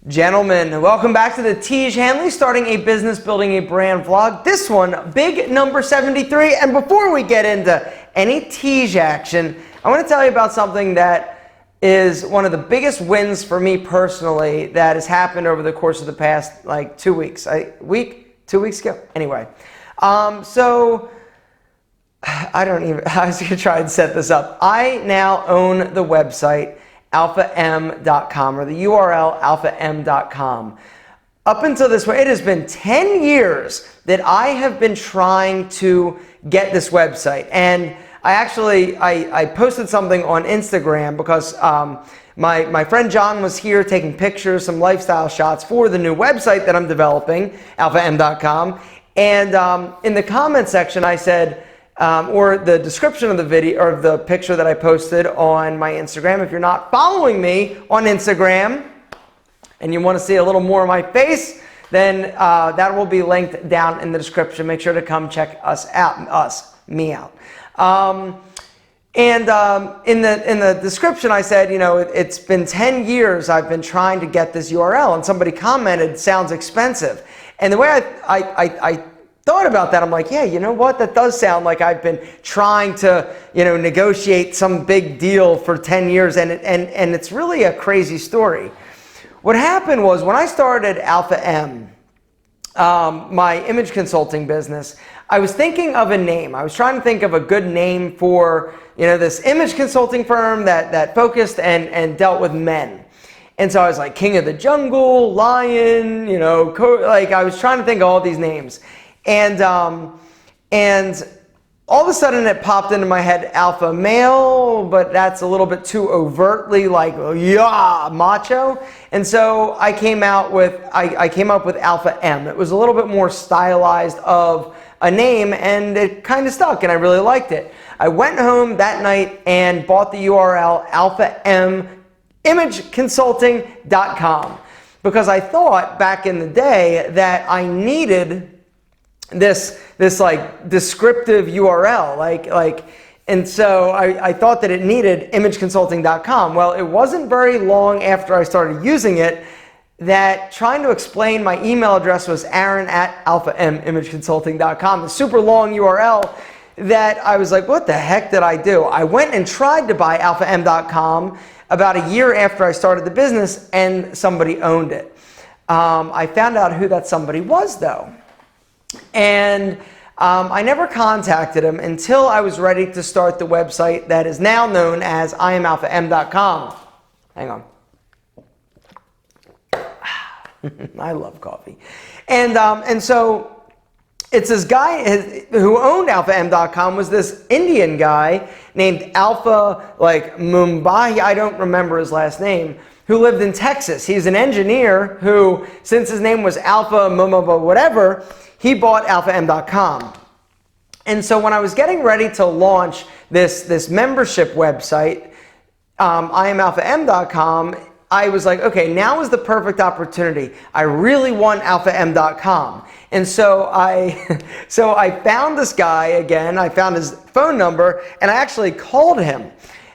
Gentlemen, welcome back to the Tiege Hanley Starting a Business, Building a Brand vlog. This one, big number 73. And before we get into any Tiege action, I want to tell you about something that is one of the biggest wins for me personally that has happened over the course of the past 2 weeks. 2 weeks ago? Anyway. I was going to try and set this up. I now own the website alphaM.com, or the URL alphaM.com. Up until this point, it has been 10 years that I have been trying to get this website. And I posted something on Instagram because my friend John was here taking pictures, some lifestyle shots for the new website that I'm developing, alphaM.com. And in the comment section, I said, or the description of the video or the picture that I posted on my Instagram. If you're not following me on Instagram and you want to see a little more of my face, then that will be linked down in the description. Make sure to come check me out. In the description, I said, it's been 10 years I've been trying to get this URL, and somebody commented, sounds expensive. And the way I thought about that, I'm like, yeah, you know what? That does sound like I've been trying to, negotiate some big deal for 10 years, and it's really a crazy story. What happened was when I started AlphaM, my image consulting business, I was thinking of a name. I was trying to think of a good name for, this image consulting firm that focused and dealt with men. And so I was like, King of the Jungle, Lion, I was trying to think of all these names. And all of a sudden it popped into my head, alpha male, but that's a little bit too overtly macho. And so I came up with AlphaM. It was a little bit more stylized of a name, and it kind of stuck, and I really liked it. I went home that night and bought the URL alphamimageconsulting.com because I thought back in the day that I needed this descriptive URL, and so I thought that it needed imageconsulting.com. Well, it wasn't very long after I started using it that trying to explain my email address was aaron@alphamimageconsulting.com, a super long URL that I was like, what the heck did I do? I went and tried to buy alphaM.com about a year after I started the business, and somebody owned it. I found out who that somebody was, though. And I never contacted him until I was ready to start the website that is now known as IamAlphaM.com. Hang on. I love coffee. And so it's this guy who owned AlphaM.com was this Indian guy named Alpha Mumbai. I don't remember his last name, who lived in Texas. He's an engineer who, since his name was Alpha Mumbai whatever, he bought AlphaM.com. And so when I was getting ready to launch this membership website, IamAlphaM.com, I was like, okay, now is the perfect opportunity. I really want AlphaM.com. And so I found this guy again. I found his phone number, and I actually called him.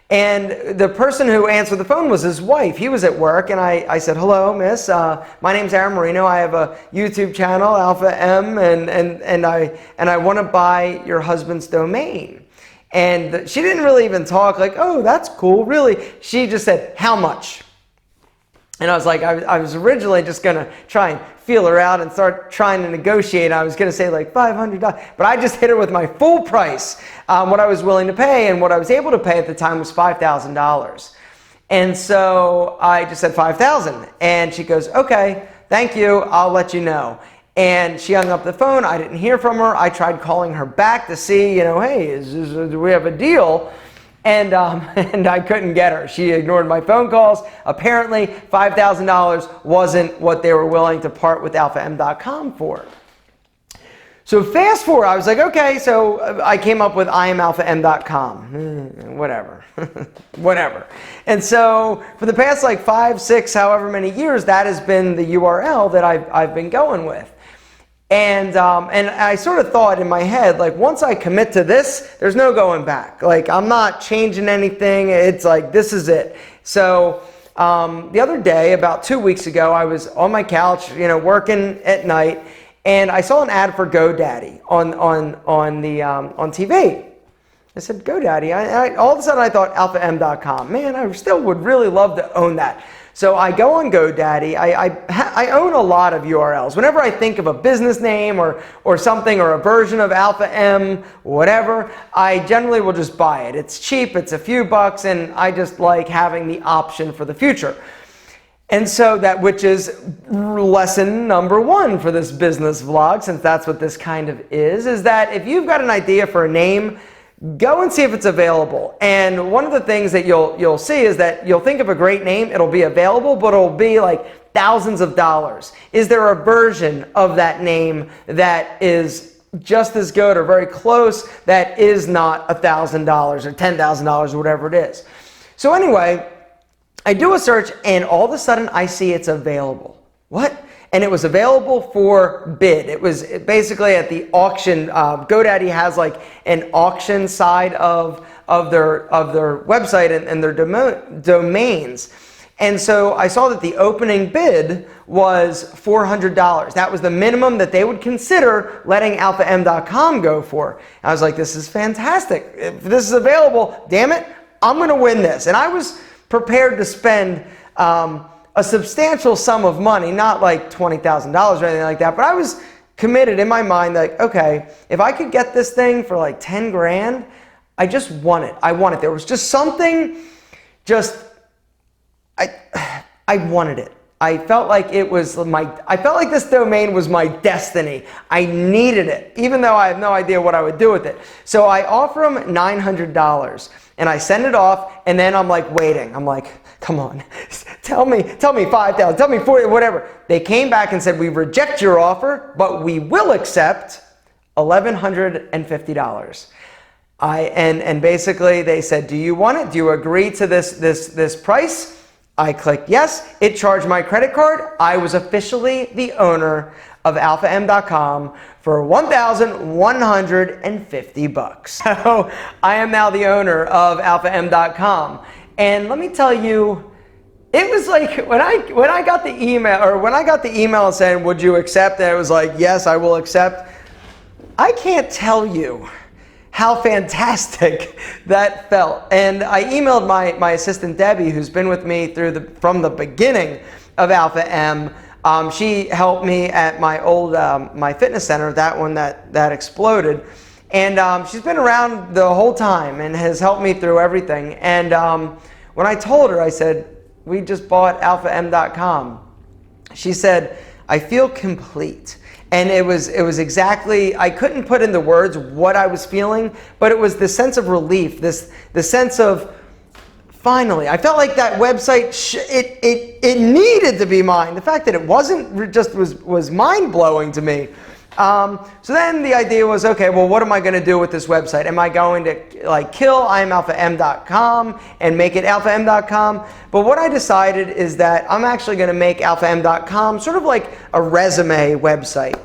And the person who answered the phone was his wife. He was at work, and I said, hello, miss. My name's Aaron Marino. I have a YouTube channel, AlphaM, and I want to buy your husband's domain. And she didn't really even talk like, oh, that's cool, really. She just said, how much? And I was like, I was originally just going to try and feel her out and start trying to negotiate. I was going to say like $500, but I just hit her with my full price, what I was willing to pay, and what I was able to pay at the time was $5,000. And so I just said $5,000, and she goes, okay, thank you, I'll let you know. And she hung up the phone. I didn't hear from her. I tried calling her back to see, hey, do we have a deal? And I couldn't get her. She ignored my phone calls. Apparently, $5,000 wasn't what they were willing to part with AlphaM.com for. So fast forward, I was like, okay, so I came up with IamAlphaM.com. Whatever. Whatever. And so for the past 5, 6, however many years, that has been the URL that I've been going with. And I sort of thought in my head, once I commit to this, there's no going back. I'm not changing anything. It's this is it. So the other day, about 2 weeks ago, I was on my couch, working at night, and I saw an ad for GoDaddy on TV. I said, GoDaddy. All of a sudden, I thought alpha-m.com. Man, I still would really love to own that. So I go on GoDaddy. I own a lot of URLs. Whenever I think of a business name or something or a version of Alpha M, whatever, I generally will just buy it. It's cheap, it's a few bucks, and I just like having the option for the future. And so which is lesson number 1 for this business vlog, since that's what this kind of is that if you've got an idea for a name, go and see if it's available. And one of the things that you'll see is that you'll think of a great name, it'll be available, but it'll be like thousands of dollars. Is there a version of that name that is just as good or very close that is not $1,000 or $10,000 or whatever it is? So anyway, I do a search and all of a sudden I see it's available. What? And it was available for bid. It was basically at the auction. GoDaddy has like an auction side of their website and their domains. And so I saw that the opening bid was $400. That was the minimum that they would consider letting alpha-m.com go for. I was like, this is fantastic. If this is available, damn it, I'm going to win this. And I was prepared to spend a substantial sum of money, not like $20,000 or anything like that, but I was committed in my mind like, okay, if I could get this thing for like 10 grand, I just want it. I want it. There was just something, I wanted it. I felt like I felt like this domain was my destiny. I needed it, even though I have no idea what I would do with it. So I offer them $900 and I send it off, and then I'm like waiting. I'm like, come on, tell me 5,000, tell me 40, whatever. They came back and said, we reject your offer, but we will accept $1,150. And basically they said, do you want it? Do you agree to this price? I clicked yes. It charged my credit card. I was officially the owner of alpha-m.com for $1,150. So I am now the owner of alpha-m.com. And let me tell you, it was like when I got the email saying, would you accept? And it was like, yes, I will accept. I can't tell you how fantastic that felt. And I emailed my assistant Debbie, who's been with me from the beginning of Alpha-M. She helped me at my old my fitness center, that one that exploded. And she's been around the whole time and has helped me through everything. And when I told her, I said, we just bought alpha-m.com. She said, I feel complete. And it was exactly, I couldn't put into words what I was feeling, but it was the sense of relief, the sense of, finally, I felt like that website, it needed to be mine. The fact that it wasn't just was mind-blowing to me. So then the idea was, okay, well, what am I going to do with this website? Am I going to like kill imalpha-m.com and make it alpha-m.com? But what I decided is that I'm actually going to make alpha-m.com sort of like a resume website,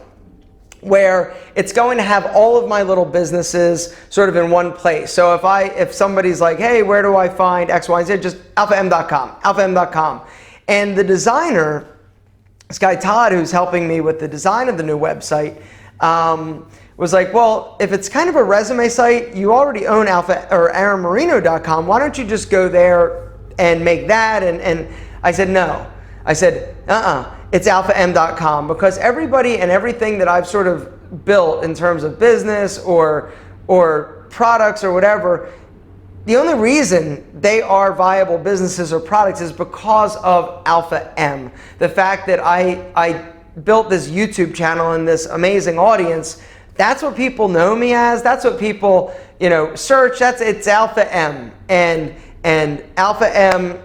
where it's going to have all of my little businesses sort of in one place. So if somebody's like, hey, where do I find X, Y, and Z? Just alpha-m.com, alpha-m.com. And the designer, this guy Todd, who's helping me with the design of the new website, was like, well, if it's kind of a resume site, you already own aaronmarino.com. Why don't you just go there and make that? And I said, no. I said, it's alpha-m.com, because everybody and everything that I've sort of built in terms of business or products or whatever, the only reason they are viable businesses or products is because of Alpha-M. The fact that I built this YouTube channel and this amazing audience, that's what people know me as. That's what people, search. It's Alpha-M. And Alpha-M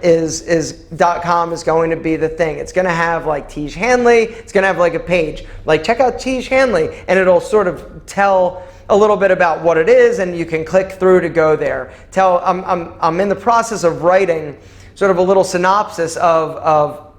.com is going to be the thing. It's going to have like Tiege Hanley. It's going to have like a page. Like, check out Tiege Hanley, and it'll sort of tell a little bit about what it is, and you can click through to go there. I'm in the process of writing sort of a little synopsis of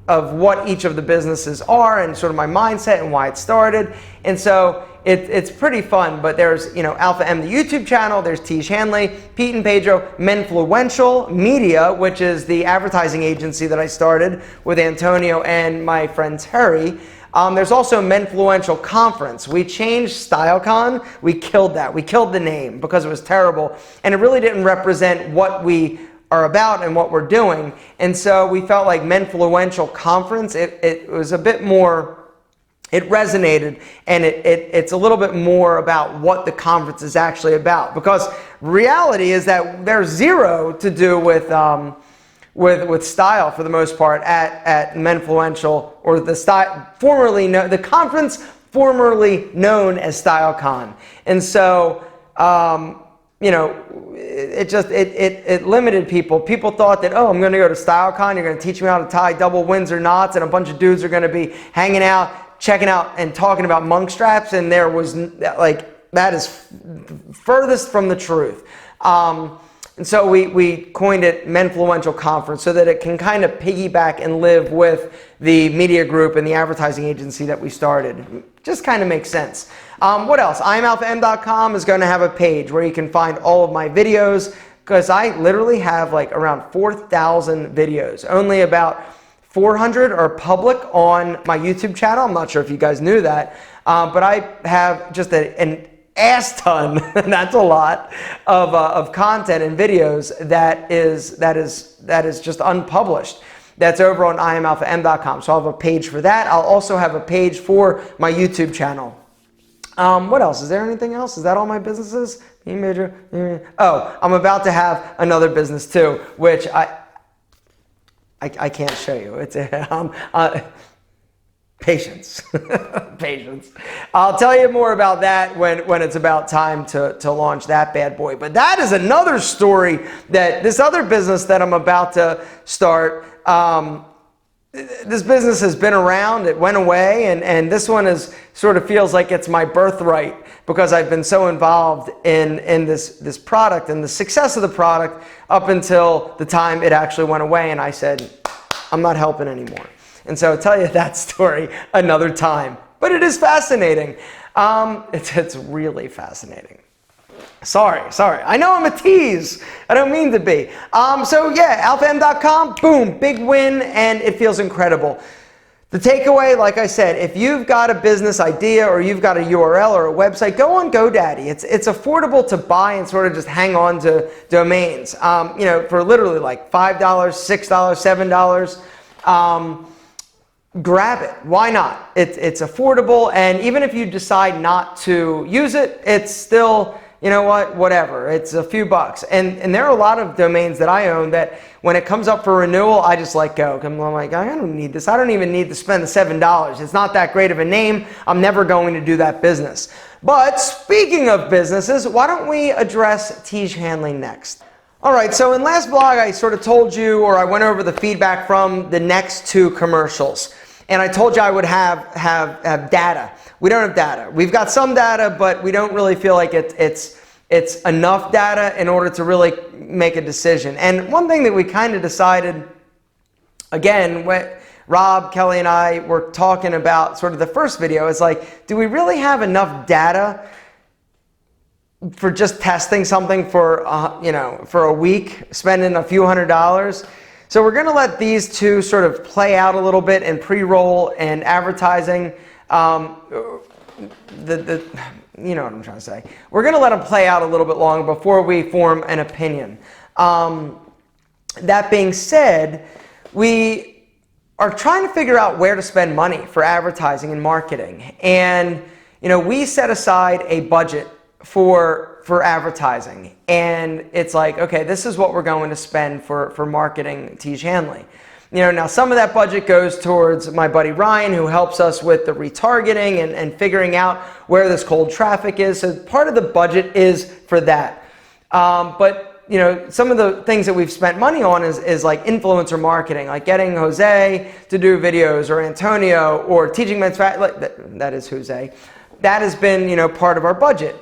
of what each of the businesses are and sort of my mindset and why it started. And so it's pretty fun. But there's, Alpha M, the YouTube channel. There's Tiege Hanley, Pete and Pedro, Menfluential Media, which is the advertising agency that I started with Antonio and my friend Terry. There's also Menfluential Conference. We changed StyleCon. We killed that. We killed the name because it was terrible. And it really didn't represent what we are about and what we're doing. And so we felt like Menfluential Conference, it was a bit more, it resonated, and it's a little bit more about what the conference is actually about. Because reality is that there's zero to do with style for the most part at Menfluential, or the conference formerly known as StyleCon. And so it limited people. People thought that, oh, I'm going to go to StyleCon, you're going to teach me how to tie double Windsor knots, and a bunch of dudes are going to be hanging out, checking out, and talking about monk straps, and there was, that is furthest from the truth. And so we coined it Menfluential Conference so that it can kind of piggyback and live with the media group and the advertising agency that we started. Just kind of makes sense. What else? IamAlphaM.com is going to have a page where you can find all of my videos, because I literally have like around 4,000 videos. Only about 400 are public on my YouTube channel. I'm not sure if you guys knew that, but I have just an ass ton, that's a lot, of content and videos that is just unpublished. That's over on IamAlphaM.com. So I'll have a page for that. I'll also have a page for my YouTube channel. What else? Is there anything else? Is that all my businesses? Oh, I'm about to have another business too, which I can't show you. It's patience. Patience. I'll tell you more about that when it's about time to launch that bad boy. But that is another story, that this other business that I'm about to start, this business has been around, it went away, and this one sort of feels like it's my birthright, because I've been so involved in this product and the success of the product up until the time it actually went away, and I said, I'm not helping anymore. And so I'll tell you that story another time. But it is fascinating. It's really fascinating. Sorry. I know I'm a tease. I don't mean to be. So yeah, AlphaM.com, boom, big win, and it feels incredible. The takeaway, like I said, if you've got a business idea or you've got a URL or a website, go on GoDaddy. It's affordable to buy and sort of just hang on to domains. For literally like $5, $6, $7. Grab it. Why not? It's affordable, and even if you decide not to use it, it's still, whatever. It's a few bucks. And there are a lot of domains that I own that when it comes up for renewal, I just let go. I'm like, I don't need this. I don't even need to spend the $7. It's not that great of a name. I'm never going to do that business. But speaking of businesses, why don't we address Tiege Hanley next? All right, so in last vlog, I sort of told you, or I went over the feedback from the next two commercials. And I told you I would have data. We don't have data. We've got some data, but we don't really feel like it's enough data in order to really make a decision. And one thing that we kind of decided, again, when Rob, Kelly, and I were talking about sort of the first video, is like, do we really have enough data for just testing something for a week, spending a few $100s? So we're going to let these two sort of play out a little bit in pre-roll and advertising. You know what I'm trying to say. We're going to let them play out a little bit longer before we form an opinion. That being said, we are trying to figure out where to spend money for advertising and marketing. And we set aside a budget for advertising, and it's like, okay, this is what we're going to spend for marketing Tiege Hanley. Now some of that budget goes towards my buddy Ryan, who helps us with the retargeting and figuring out where this cold traffic is. So part of the budget is for that. But some of the things that we've spent money on is like influencer marketing, like getting Jose to do videos, or Antonio, or teaching men's that is Jose. That has been part of our budget.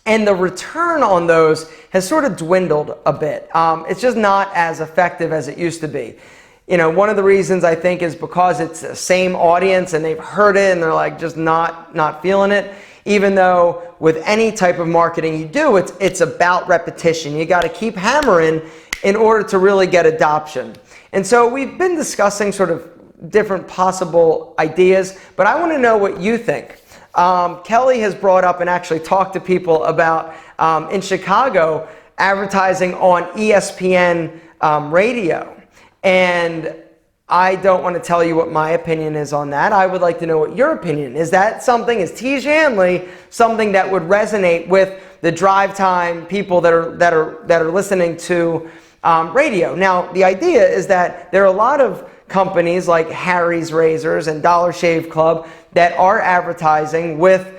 And the return on those has sort of dwindled a bit. It's just not as effective as it used to be. one of the reasons I think is because it's the same audience and they've heard it and they're like just not feeling it. Even though with any type of marketing you do, it's about repetition. You got to keep hammering in order to really get adoption. And so we've been discussing sort of different possible ideas, but I want to know what you think. Kelly has brought up and actually talked to people about in Chicago advertising on ESPN radio. And I don't want to tell you what my opinion is on that. I would like to know what your opinion is. Is that something, is Tiege Hanley something that would resonate with the drive time people that are listening to radio? Now, the idea is that there are a lot of companies like Harry's Razors and Dollar Shave Club that are advertising with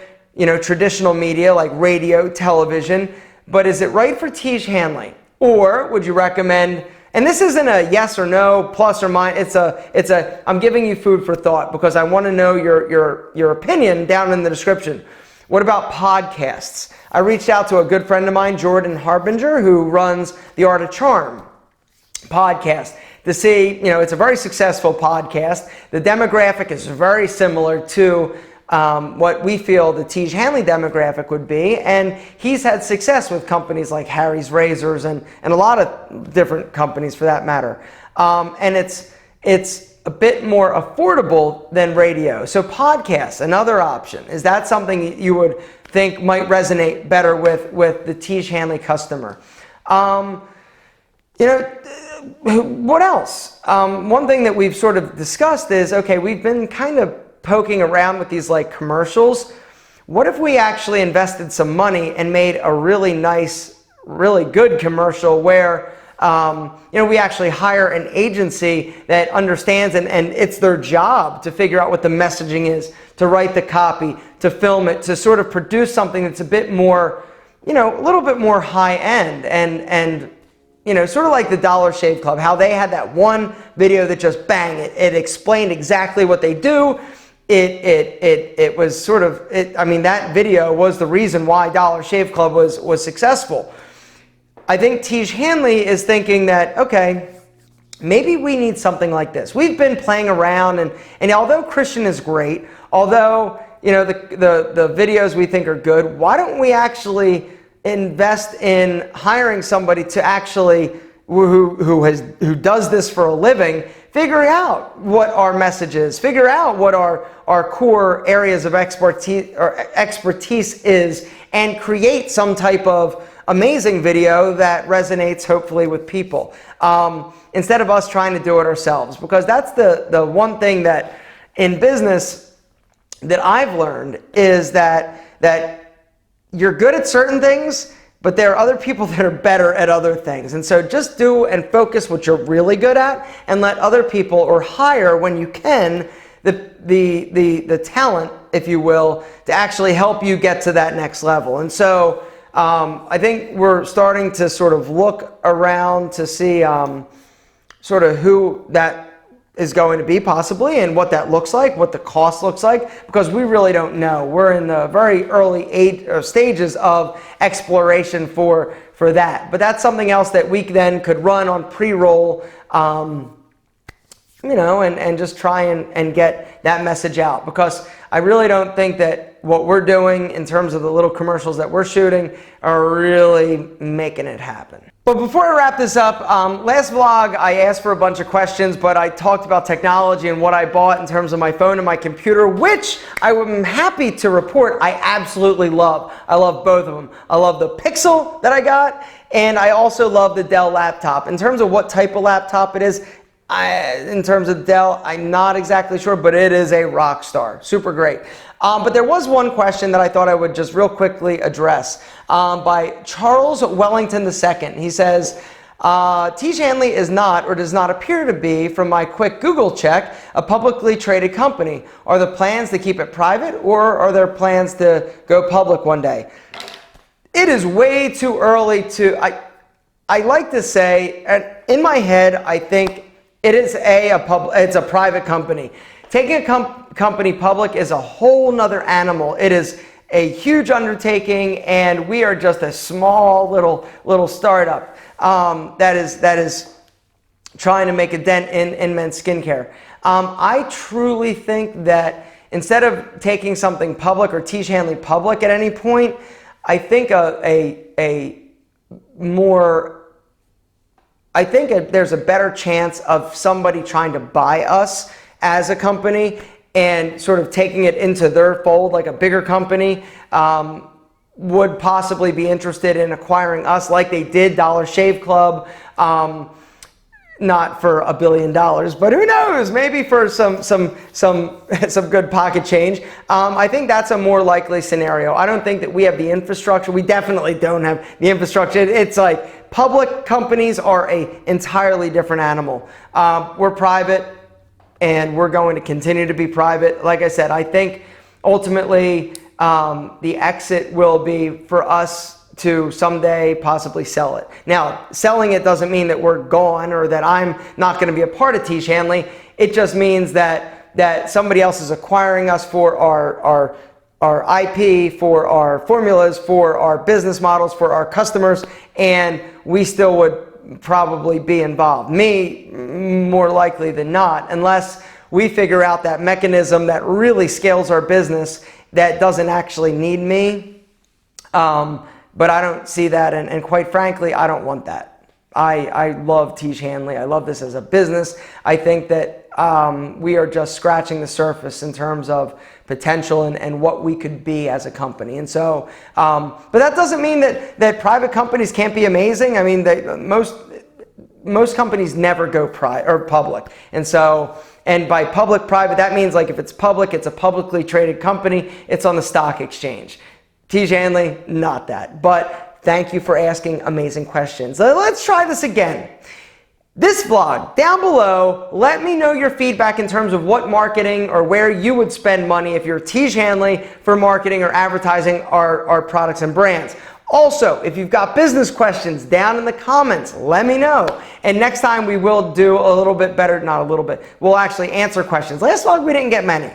traditional media like radio, television. But is it right for Tiege Hanley? Or would you recommend, and this isn't a yes or no, plus or minus, it's a I'm giving you food for thought because I want to know your opinion down in the description. What about podcasts? I reached out to a good friend of mine, Jordan Harbinger, who runs the Art of Charm podcast, to see, it's a very successful podcast. The demographic is very similar to what we feel the Tiege Hanley demographic would be, and he's had success with companies like Harry's Razors and a lot of different companies for that matter. And it's a bit more affordable than radio. So podcasts, another option. Is that something you would think might resonate better with the Tiege Hanley customer? What else? One thing that we've sort of discussed is, okay, we've been kind of poking around with these like commercials. What if we actually invested some money and made a really nice, really good commercial where we actually hire an agency that understands and it's their job to figure out what the messaging is, to write the copy, to film it, to sort of produce something that's a bit more, a little bit more high end and sort of like the Dollar Shave Club, how they had that one video that just bang, it explained exactly what they do. It was sort of, that video was the reason why Dollar Shave Club was successful. I think Tiege Hanley is thinking that, okay, maybe we need something like this. We've been playing around and although Christian is great, although, the videos we think are good, why don't we actually invest in hiring somebody to actually who does this for a living, figure out what our message is, figure out what our core areas of expertise is, and create some type of amazing video that resonates hopefully with people, instead of us trying to do it ourselves. Because that's the one thing that in business that I've learned is that you're good at certain things, but there are other people that are better at other things. And so just do and focus what you're really good at and let other people, or hire when you can, the talent, if you will, to actually help you get to that next level. And so I think we're starting to sort of look around to see sort of who that is going to be possibly and what that looks like, what the cost looks like, because we really don't know. We're in the very early stages of exploration for that. But that's something else that we then could run on pre-roll, and just try and get that message out. Because I really don't think that what we're doing in terms of the little commercials that we're shooting are really making it happen. But before I wrap this up, last vlog I asked for a bunch of questions, but I talked about technology and what I bought in terms of my phone and my computer, which I am happy to report I absolutely love. I love both of them. I love the Pixel that I got, and I also love the Dell laptop. In terms of what type of laptop it is, in terms of Dell, I'm not exactly sure, but it is a rock star. Super great. But there was one question that I thought I would just real quickly address by Charles Wellington II. He says, Tiege Hanley is not, or does not appear to be, from my quick Google check, a publicly traded company. Are there plans to keep it private, or are there plans to go public one day? It is way too early to, I like to say, in my head, I think it is it's a private company. Taking a company public is a whole nother animal. It is a huge undertaking, and we are just a small little startup that is trying to make a dent in men's skincare. I truly think that instead of taking something public or Tiege Hanley public at any point, I think there's a better chance of somebody trying to buy us as a company and sort of taking it into their fold, like a bigger company would possibly be interested in acquiring us like they did Dollar Shave Club. Not for $1 billion, but who knows? Maybe for some good pocket change. I think that's a more likely scenario. I don't think that we have the infrastructure. We definitely don't have the infrastructure. It's like public companies are an entirely different animal. We're private, and we're going to continue to be private. Like I said, I think ultimately the exit will be for us to someday possibly sell it. Now, selling it doesn't mean that we're gone or that I'm not going to be a part of Tiege Hanley. It just means that somebody else is acquiring us for our IP, for our formulas, for our business models, for our customers, and we still would probably be involved. Me, more likely than not, unless we figure out that mechanism that really scales our business that doesn't actually need me. But I don't see that, and quite frankly, I don't want that. I love Tiege Hanley. I love this as a business. I think that we are just scratching the surface in terms of potential and what we could be as a company. And so, but that doesn't mean that private companies can't be amazing. I mean, most companies never go public. And so, and by public-private, that means like if it's public, it's a publicly traded company, it's on the stock exchange. Tiege Hanley, not that. But thank you for asking amazing questions. Let's try this again. This vlog, down below, let me know your feedback in terms of what marketing or where you would spend money if you're Tiege Hanley for marketing or advertising our products and brands. Also, if you've got business questions down in the comments, let me know. And next time we will do a little bit better, not a little bit, we'll actually answer questions. Last vlog we didn't get many.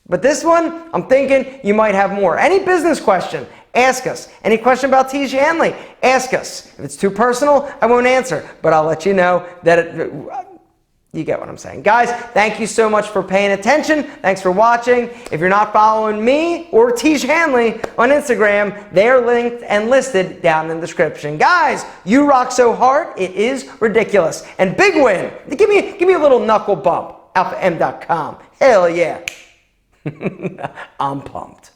But this one, I'm thinking you might have more. Any business question, ask us. Any question about Tiege Hanley, ask us. If it's too personal, I won't answer. But I'll let you know that you get what I'm saying. Guys, thank you so much for paying attention. Thanks for watching. If you're not following me or Tiege Hanley on Instagram, they're linked and listed down in the description. Guys, you rock so hard, it is ridiculous. And big win. Give me a little knuckle bump. AlphaM.com. Hell yeah. I'm pumped.